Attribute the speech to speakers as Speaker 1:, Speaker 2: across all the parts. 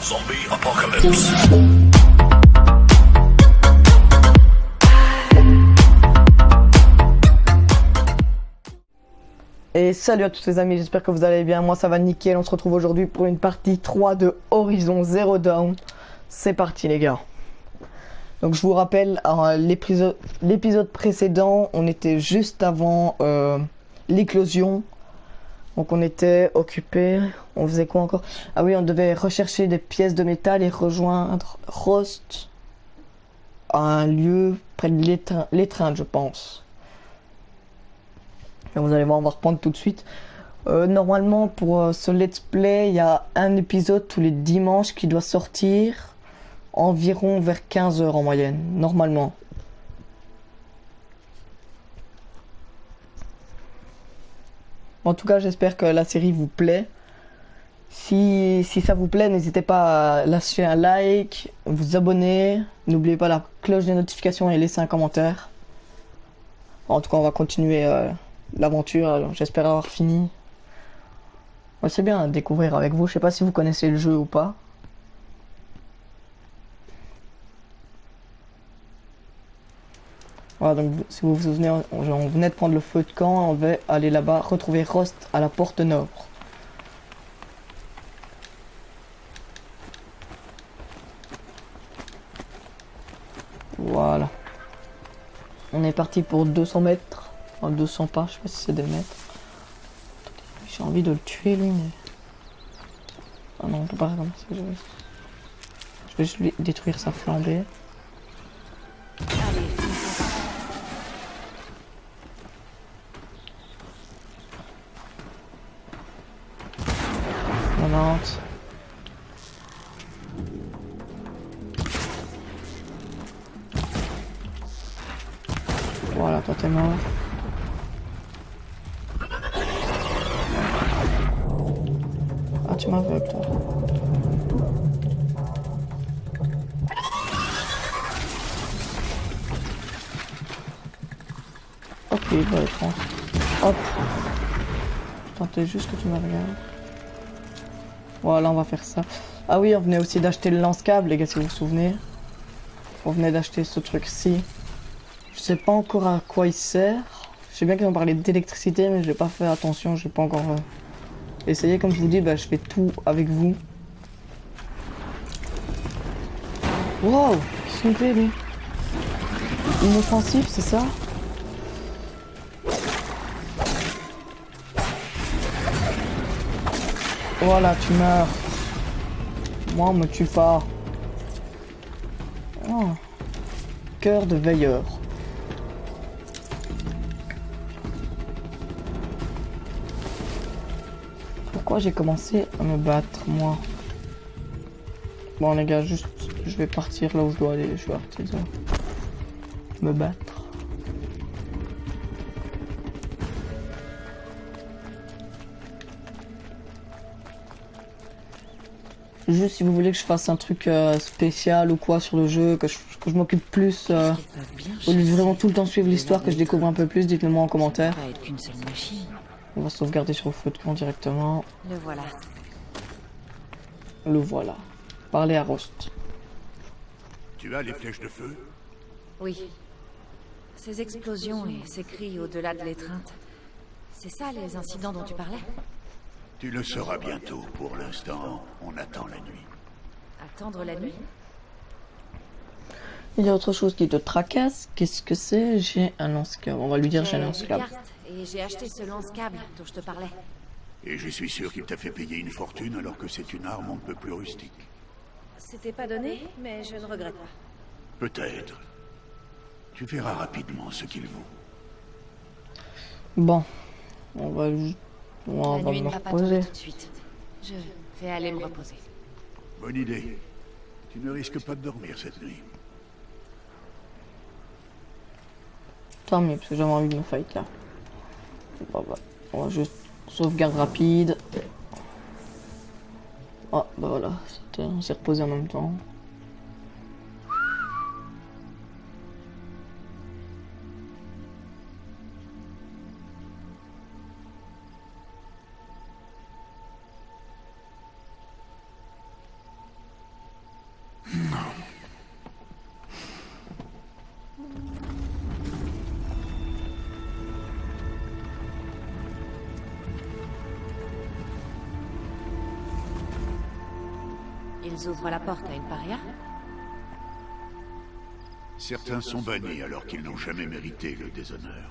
Speaker 1: Zombie Apocalypse.
Speaker 2: Et salut à tous les amis, j'espère que vous allez bien, moi ça va nickel, on se retrouve aujourd'hui pour une partie 3 de Horizon Zero Dawn. C'est parti les gars. Donc je vous rappelle, l'épisode précédent, on était juste avant l'éclosion. Donc on était occupé, on faisait quoi encore? Ah oui, on devait rechercher des pièces de métal et rejoindre Rost à un lieu près de l'étreinte je pense. Et vous allez voir, on va reprendre tout de suite. Normalement pour ce let's play, il y a un épisode tous les dimanches qui doit sortir environ vers 15 h en moyenne, normalement. En tout cas, j'espère que la série vous plaît. Si ça vous plaît, n'hésitez pas à lâcher un like, vous abonner. N'oubliez pas la cloche des notifications et laisser un commentaire. En tout cas, on va continuer l'aventure. J'espère avoir fini. Ouais, c'est bien à découvrir avec vous. Je sais pas si vous connaissez le jeu ou pas. Voilà, donc si vous vous souvenez, on venait de prendre le feu de camp. On devait aller là-bas, retrouver Rost à la porte nord. Voilà. On est parti pour 200 mètres. Enfin, 200 pas, je sais pas si c'est des mètres. J'ai envie de le tuer lui, mais... Ah non, on peut pas comme ça. Je vais juste lui détruire sa flambée. Monte. Voilà, toi t'es mort. Ah, tu m'aveugles toi. Ok, bah prends. Hop. Je tentais juste que tu me regardes. Voilà, on va faire ça. Ah oui, on venait aussi d'acheter le lance-câble, les gars, si vous vous souvenez. On venait d'acheter ce truc-ci. Je sais pas encore à quoi il sert. Je sais bien qu'ils ont parlé d'électricité, mais j'ai pas fait attention, j'ai pas encore essayé. Comme je vous dis, bah, je fais tout avec vous. Wow, qu'est-ce qu'il me fait, lui? Inoffensif, c'est ça? Voilà, tu meurs. Moi, on me tue pas. Oh. Cœur de veilleur. Pourquoi j'ai commencé à me battre, moi? Bon, les gars, juste, je vais partir là où je dois aller. Je vais arrêter de me battre. Juste si vous voulez que je fasse un truc spécial ou quoi sur le jeu, que je m'occupe plus, au lieu de vraiment tout le temps suivre l'histoire, que je découvre un peu plus, dites-le moi en commentaire. On va sauvegarder sur le feu de camp directement.
Speaker 3: Le voilà.
Speaker 2: Le voilà. Parlez à Rost.
Speaker 1: Tu as les flèches de feu?
Speaker 3: Oui. Ces explosions et ces cris au-delà de l'étreinte. C'est ça les incidents dont tu parlais?
Speaker 1: Tu le sauras bientôt. Pour l'instant, on attend la nuit.
Speaker 3: Attendre la nuit?
Speaker 2: Il y a autre chose qui te tracasse. Qu'est-ce que c'est? J'ai un lance-câble. On va lui dire j'ai un lance-câble.
Speaker 3: Et j'ai acheté ce lance-câble dont je te parlais.
Speaker 1: Et je suis sûr qu'il t'a fait payer une fortune alors que c'est une arme un peu plus rustique.
Speaker 3: C'était pas donné, mais je ne regrette pas.
Speaker 1: Peut-être. Tu verras rapidement ce qu'il vaut.
Speaker 2: Bon. On va me reposer.
Speaker 3: Tout de suite. Je vais aller me reposer.
Speaker 1: Bonne idée. Tu ne risques pas de dormir cette nuit.
Speaker 2: Tant mieux, parce que j'avais envie de me fight là. Bon, bah, on va juste sauvegarde rapide. Ah, bah voilà, on s'est reposé en même temps.
Speaker 3: Ils ouvrent la porte à une paria?
Speaker 1: Certains sont bannis alors qu'ils n'ont jamais mérité le déshonneur.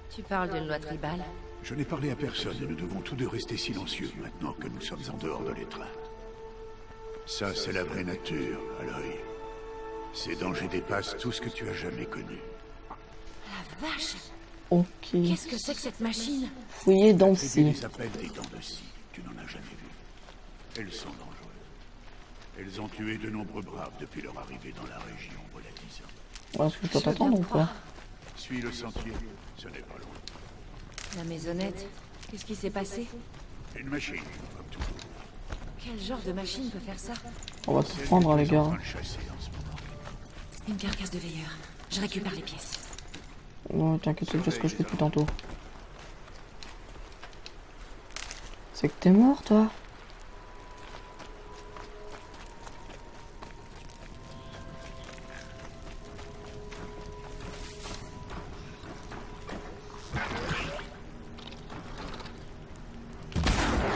Speaker 3: Tu parles d'une loi tribale?
Speaker 1: Je n'ai parlé à personne et nous devons tous deux rester silencieux maintenant que nous sommes en dehors de l'étreinte. Ça, c'est la vraie nature, Aloy. Ces dangers dépassent tout ce que tu as jamais connu.
Speaker 3: La vache!
Speaker 2: Ok.
Speaker 3: Qu'est-ce que c'est que cette machine?
Speaker 2: Fouiller dans le
Speaker 1: J'ai
Speaker 2: scie.
Speaker 1: les appelle des dents de scie. Tu n'en as jamais vu. Elles sont dangereuses. Elles ont tué de nombreux braves depuis leur arrivée dans la région volatilisante.
Speaker 2: Est-ce que je dois t'attendre ou pas?
Speaker 1: Suis le sentier, ce n'est pas loin.
Speaker 3: La maisonnette. Qu'est-ce qui s'est passé?
Speaker 1: Une machine, comme toujours.
Speaker 3: Quel genre de machine peut faire ça?
Speaker 2: On va tout prendre, hein, les
Speaker 1: En
Speaker 2: gars.
Speaker 1: train de chasser en ce moment.
Speaker 3: Une carcasse de veilleur. Je récupère les pièces.
Speaker 2: Oh, t'inquiète, c'est ce que je fais depuis tantôt. C'est que t'es mort, toi?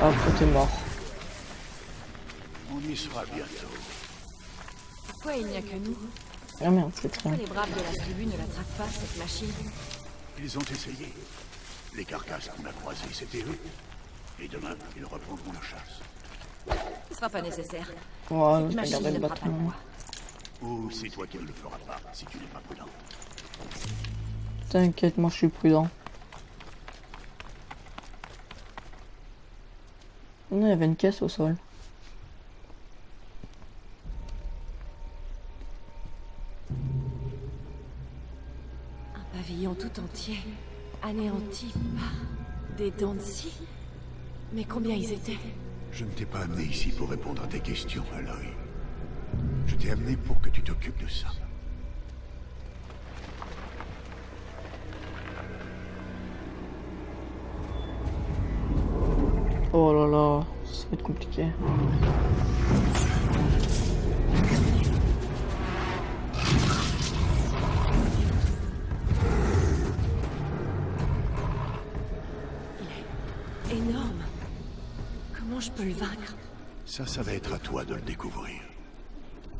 Speaker 2: Hop, t'es mort.
Speaker 1: On y sera bientôt.
Speaker 3: Pourquoi il n'y a que nous?
Speaker 2: Ah merde, c'est très
Speaker 3: Pourquoi les braves de la tribu ne la traquent pas, cette machine?
Speaker 1: Ils ont essayé. Les carcasses qu'on a croisées, c'était eux. Et demain, ils reprendront la chasse.
Speaker 3: Ce sera pas nécessaire.
Speaker 2: Voilà,
Speaker 3: Cette
Speaker 2: je vais
Speaker 3: machine
Speaker 2: garder
Speaker 3: ne
Speaker 2: le
Speaker 3: fera pas le
Speaker 2: bâton.
Speaker 3: poids.
Speaker 1: Ou c'est toi qui ne le feras pas, si tu n'es pas prudent.
Speaker 2: T'inquiète, moi je suis prudent. Non, il y avait une caisse au sol.
Speaker 3: Un pavillon tout entier, anéanti par des dents de scie. Mais combien ils étaient?
Speaker 1: Je ne t'ai pas amené ici pour répondre à tes questions, Aloy. Je t'ai amené pour que tu t'occupes de ça.
Speaker 2: Oh là là, ça va être compliqué.
Speaker 3: Énorme. Comment je peux le vaincre?
Speaker 1: Ça va être à toi de le découvrir.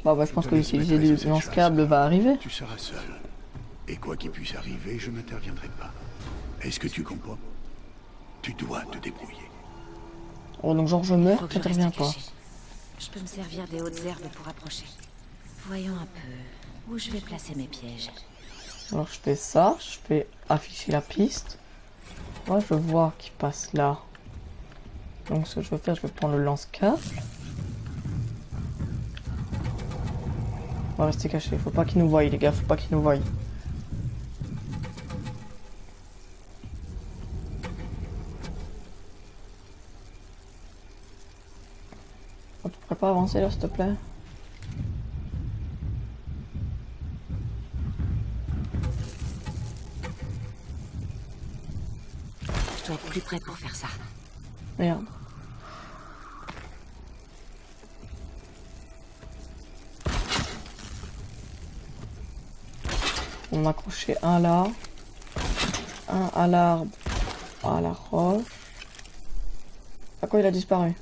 Speaker 2: Bah, je pense
Speaker 1: Je
Speaker 2: que
Speaker 1: te laisse
Speaker 2: l'utiliser du
Speaker 1: maîtriser cette
Speaker 2: lance-câble
Speaker 1: chasse.
Speaker 2: va arriver.
Speaker 1: Tu seras seul. Et quoi qu'il puisse arriver, je n'interviendrai pas. Est-ce que tu comprends? Tu dois te débrouiller.
Speaker 2: Oh, donc genre je
Speaker 3: Faut
Speaker 2: meurs,
Speaker 3: que je
Speaker 2: t'interviens
Speaker 3: reste
Speaker 2: pas.
Speaker 3: caché. Je peux me servir des hautes herbes pour approcher. Voyons un peu où je vais placer mes pièges.
Speaker 2: Alors je fais ça, je fais afficher la piste. Ouais, je vois qu'il passe là. Donc ce que je vais faire, je vais prendre le lance-câble. On va rester caché, faut pas qu'il nous voie les gars, faut pas qu'il nous voie. Oh, tu pourrais pas avancer là s'il te plaît?
Speaker 3: Je dois être plus près pour faire ça.
Speaker 2: Merde. On a accroché un là, un à l'arbre, à la roche. À quoi il a disparu?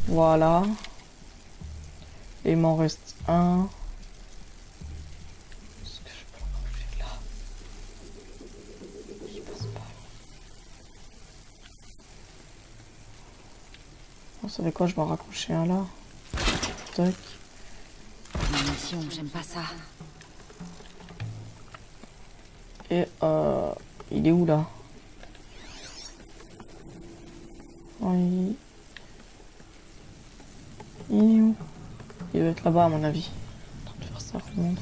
Speaker 2: Voilà. Et il m'en reste un. Est-ce que je peux l'enlever là? Il passe pas. Vous savez quoi, je vais en raccrocher un là. Tac.
Speaker 3: Munitions, j'aime pas ça.
Speaker 2: Et il est où là? Oui. Il est où? Il doit être là-bas à mon avis. En train de faire ça, remonte.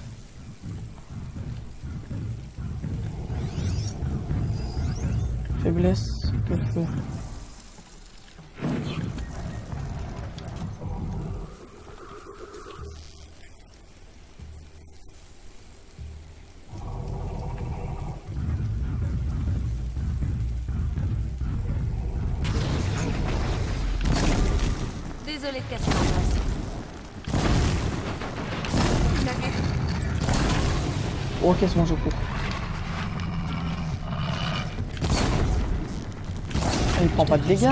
Speaker 2: Faiblesse de feu.
Speaker 3: Désolée de casser l'ambiance.
Speaker 2: Ok, c'est bon, je cours. Il prend pas de dégâts.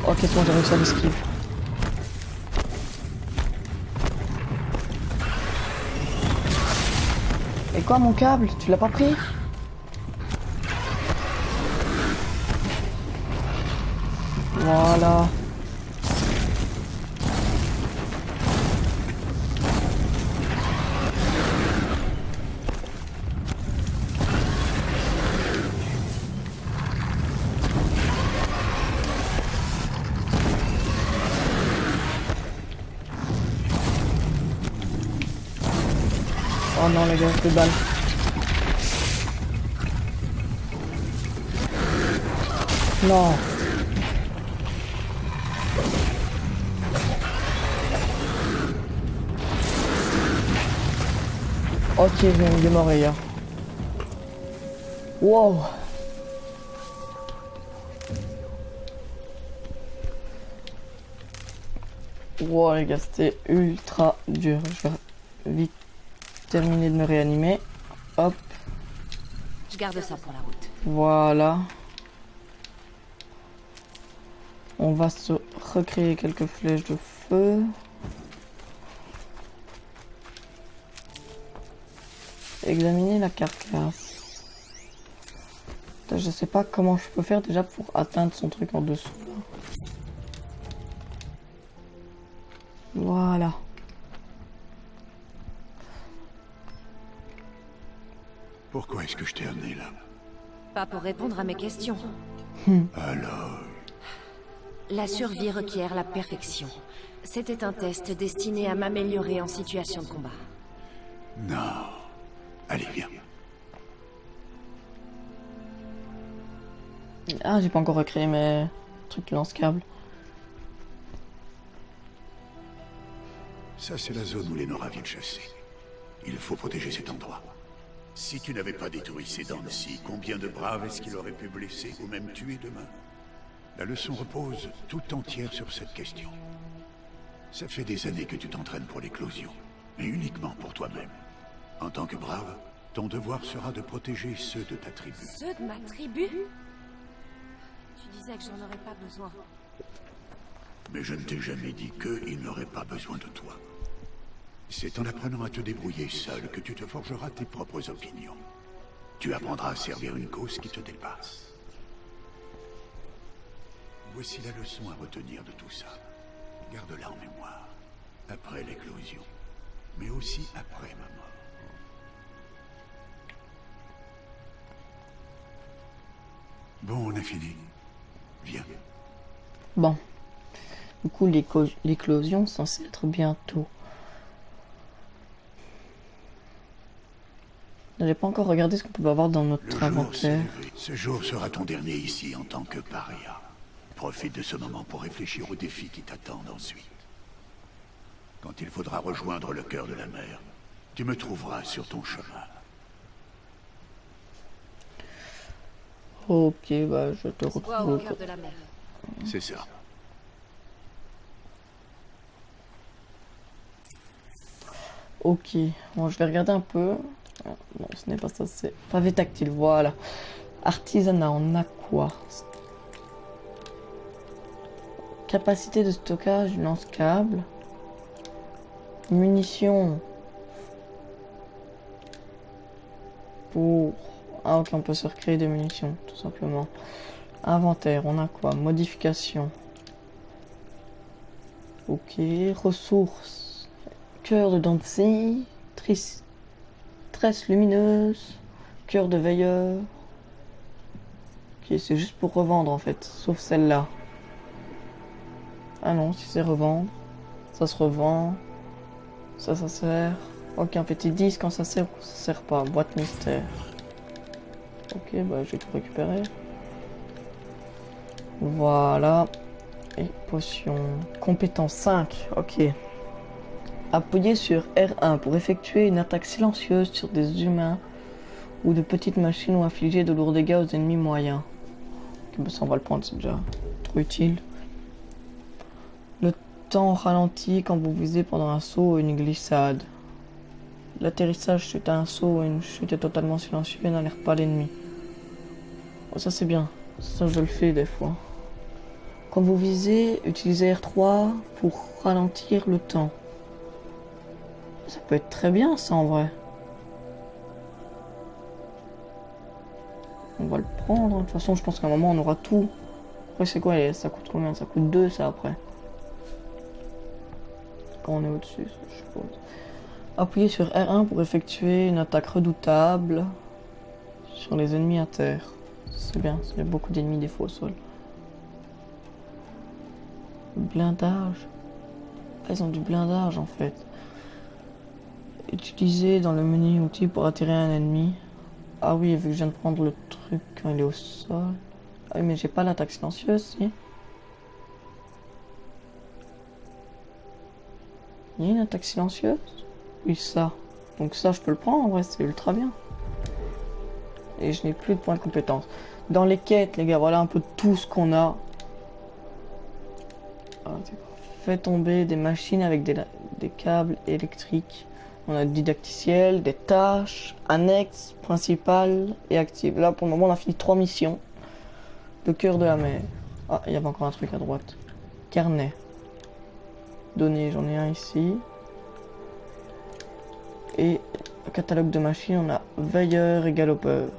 Speaker 2: Ok, c'est bon, j'ai réussi à l'esquive. Et quoi, mon câble? Tu l'as pas pris? Voilà. Oh non les gars, plus de balles. Non. Ok, il est mort les gars. Wow. Wow les gars, c'était ultra dur. Je vais vite terminer de me réanimer. Hop.
Speaker 3: Je garde ça pour la route.
Speaker 2: Voilà. On va se recréer quelques flèches de feu. Examiner la carcasse. Putain, je sais pas comment je peux faire déjà pour atteindre son truc en dessous. Voilà.
Speaker 1: Pourquoi est-ce que je t'ai amené là?
Speaker 3: Pas pour répondre à mes questions.
Speaker 1: Alors...
Speaker 3: La survie requiert la perfection. C'était un test destiné à m'améliorer en situation de combat.
Speaker 1: Non. Allez, viens.
Speaker 2: Ah, j'ai pas encore recréé mes trucs lance-câbles.
Speaker 1: Ça, c'est la zone où les Nora viennent chasser. Il faut protéger cet endroit. Si tu n'avais pas détruit ces dents ci, combien de braves est-ce qu'il aurait pu blesser ou même tuer demain? La leçon repose tout entière sur cette question. Ça fait des années que tu t'entraînes pour l'éclosion, mais uniquement pour toi-même. En tant que brave, ton devoir sera de protéger ceux de ta tribu.
Speaker 3: Ceux de ma tribu? Tu disais que j'en aurais pas besoin.
Speaker 1: Mais je ne t'ai jamais dit qu'ils n'auraient pas besoin de toi. C'est en apprenant à te débrouiller seul que tu te forgeras tes propres opinions. Tu apprendras à servir une cause qui te dépasse. Voici la leçon à retenir de tout ça. Garde-la en mémoire. Après l'éclosion, mais aussi après ma mort. Bon, on a fini. Viens.
Speaker 2: Bon. Du coup, l'éclosion censée être bientôt. Je n'avais pas encore regardé ce qu'on peut avoir dans notre inventaire.
Speaker 1: Ce jour sera ton dernier ici en tant que paria. Profite de ce moment pour réfléchir aux défis qui t'attendent ensuite. Quand il faudra rejoindre le cœur de la mer, tu me trouveras sur ton chemin.
Speaker 2: Ok, bah je te
Speaker 3: Quoi au
Speaker 2: retrouve.
Speaker 3: cœur de la mer?
Speaker 1: C'est ça.
Speaker 2: Ok, bon, je vais regarder un peu. Ah, non, ce n'est pas ça, c'est pavé tactile, voilà. Artisanat, on a quoi? Capacité de stockage du lance-câble. Munitions. Pour... Ah ok, on peut se recréer des munitions, tout simplement. Inventaire, on a quoi? Modification. Ok, ressources. Cœur de Dancy. Tresse lumineuse. Cœur de veilleur. Ok, c'est juste pour revendre en fait, sauf celle-là. Ah non, si c'est revendre, ça se revend. Ça sert. Ok, un petit disque quand ça sert ou ça sert pas. Boîte mystère. Ok, bah je vais tout récupérer. Voilà. Et potion. Compétence 5. Ok. Appuyez sur R1 pour effectuer une attaque silencieuse sur des humains ou de petites machines ou infliger de lourds dégâts aux ennemis moyens. Ok, bah ça on va le prendre, c'est déjà trop utile. Le temps ralentit quand vous visez pendant un saut ou une glissade. L'atterrissage suite à un saut ou une chute est totalement silencieux et n'alerte pas l'ennemi. Oh, ça c'est bien, ça je le fais des fois. Quand vous visez, utilisez R3 pour ralentir le temps. Ça peut être très bien ça en vrai. On va le prendre, de toute façon je pense qu'à un moment on aura tout. Après c'est quoi, ça coûte combien? Ça coûte 2 ça après. Quand on est au-dessus, je suppose. Appuyez sur R1 pour effectuer une attaque redoutable sur les ennemis à terre. C'est bien, il y a beaucoup d'ennemis des fois au sol. Blindage. Ah, ils ont du blindage en fait. Utilisez dans le menu outils pour attirer un ennemi. Ah oui, vu que je viens de prendre le truc quand il est au sol. Ah oui, mais j'ai pas l'attaque silencieuse, si. Il y a une attaque silencieuse? Oui, ça. Donc ça, je peux le prendre, en vrai, c'est ultra bien. Et je n'ai plus de points de compétence. Dans les quêtes, les gars, voilà un peu tout ce qu'on a. Ah, fait tomber des machines avec des câbles électriques. On a didacticiel, des tâches, annexes, principales et actives. Là, pour le moment, on a fini 3 missions. Le cœur de la mer. Ah, il y avait encore un truc à droite. Carnet. Données, j'en ai un ici. Et le catalogue de machines, on a veilleur et galopeur.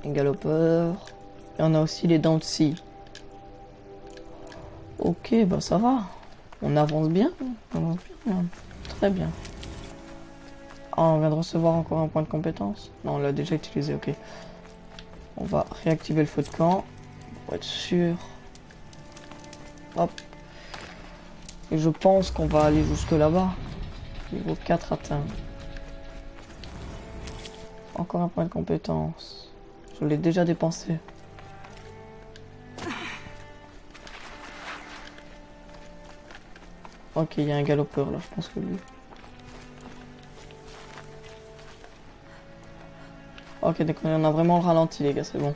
Speaker 2: Et galopeur. Et on a aussi les dents de scie. Ok, bah ça va. On avance bien. On avance bien. Très bien. Ah, on vient de recevoir encore un point de compétence. Non, on l'a déjà utilisé, ok. On va réactiver le feu de camp. Pour être sûr. Hop. Et je pense qu'on va aller jusque là-bas. Niveau 4 atteint. Encore un point de compétence. Je l'ai déjà dépensé. Ok, il y a un galopeur là, je pense que lui. Ok, d'accord, on a vraiment le ralenti les gars, c'est bon.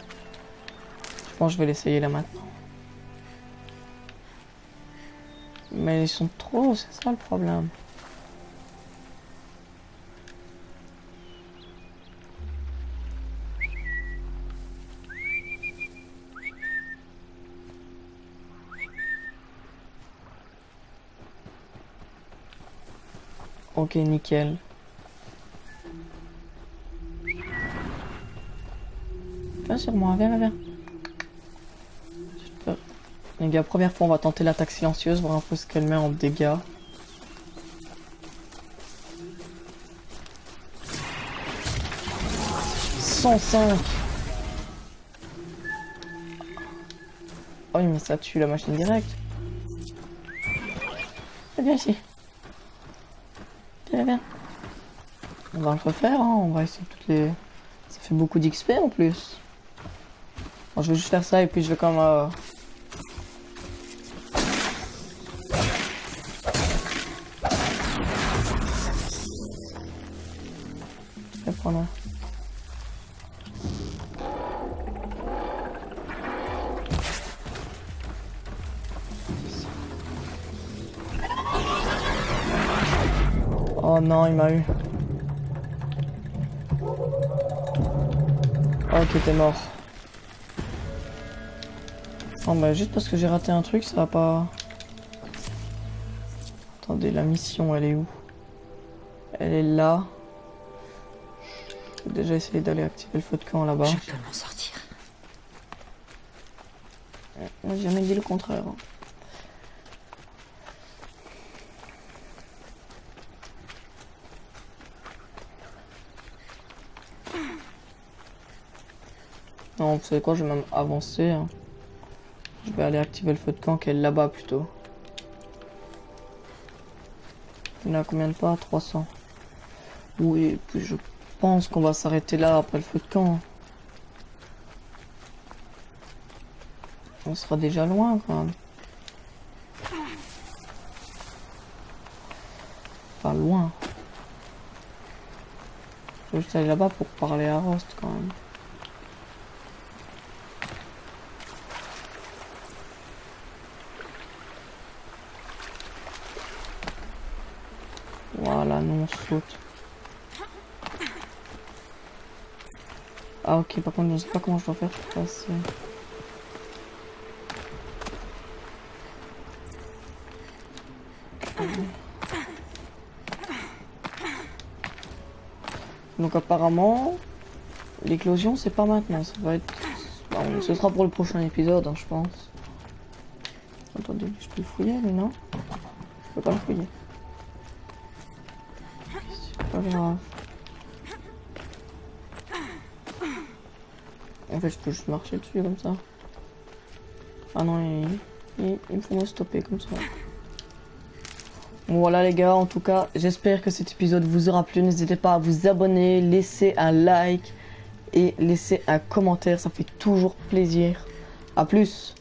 Speaker 2: Je pense que je vais l'essayer là maintenant. Mais ils sont trop, c'est ça le problème. Ok, nickel. Viens sur moi, viens, viens. Les gars, première fois on va tenter l'attaque silencieuse, voir un peu ce qu'elle met en dégâts. « 105 » Oh oui, mais ça tue la machine directe. Viens ici. Viens, viens. On va le refaire, hein. On va essayer toutes les... Ça fait beaucoup d'XP en plus. Bon, je vais juste faire ça et puis je vais quand même... Je vais prendre... Oh non, il m'a eu. Ok, t'es mort. Oh bah juste parce que j'ai raté un truc, ça va pas... Attendez, la mission, elle est où? Elle est là. Je vais déjà essayer d'aller activer le feu de camp là-bas.
Speaker 3: Je peux m'en sortir.
Speaker 2: Moi, j'ai jamais dit le contraire. Non, vous savez quoi, je vais même avancer. Hein. Je vais aller activer le feu de camp qui est là-bas plutôt. Il a combien de pas? 300. Oui, puis je pense qu'on va s'arrêter là après le feu de camp. On sera déjà loin quand même. Pas loin. Faut juste aller là-bas pour parler à Rost quand même. Voilà, nous on saute. Ah ok, par contre je sais pas comment je dois faire pour passer. Donc apparemment, l'éclosion c'est pas maintenant, ça va être... Bon, ce sera pour le prochain épisode, hein, je pense. Attendez, je peux le fouiller mais non? Je peux pas le fouiller. C'est pas grave. En fait je peux juste marcher dessus comme ça. Ah non, il me faut me stopper comme ça. Bon, voilà les gars, en tout cas, j'espère que cet épisode vous aura plu. N'hésitez pas à vous abonner, laisser un like et laisser un commentaire, ça fait toujours plaisir. A plus.